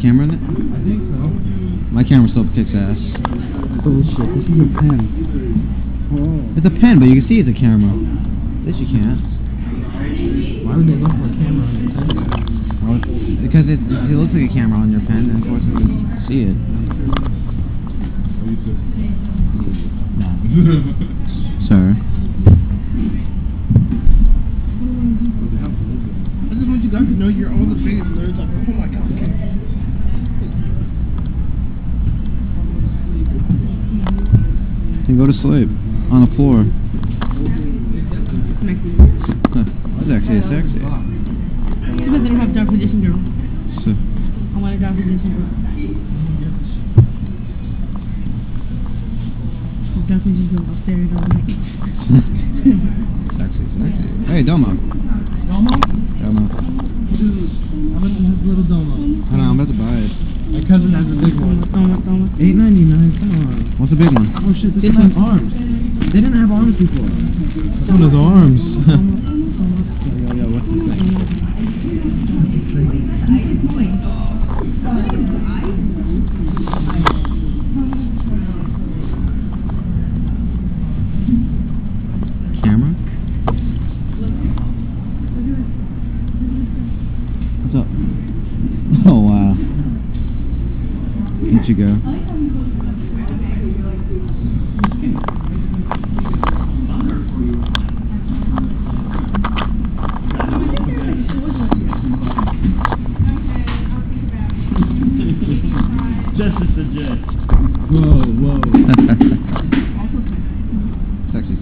camera in it? I think so. My camera still kicks ass. Bullshit, this is a pen. Oh. It's a pen, but you can see it's a camera. This you can't. Why would they look for a camera on your pen? Well, because it looks like a camera on your pen, and of course you can see it. No. Sir. I just want you guys to know you're all the biggest nerds ever. Oh my god. Then go to sleep on the floor. That's actually sexy. Because they don't have dark position girl. So, I want a dark position girl. Dark position girl upstairs all night. sexy. Hey, Domo. Domo? Domo. Dude, how much is this little Domo? I don't know, I'm about to buy it. My cousin has a big one. Domo. $8.99, come on. What's the big one? Oh shit, this one has arms. They didn't have arms before. This one has arms. Yo, what's this thing? Camera? What's up? Oh wow. Here you go. Just a suggest. Whoa. Sexy.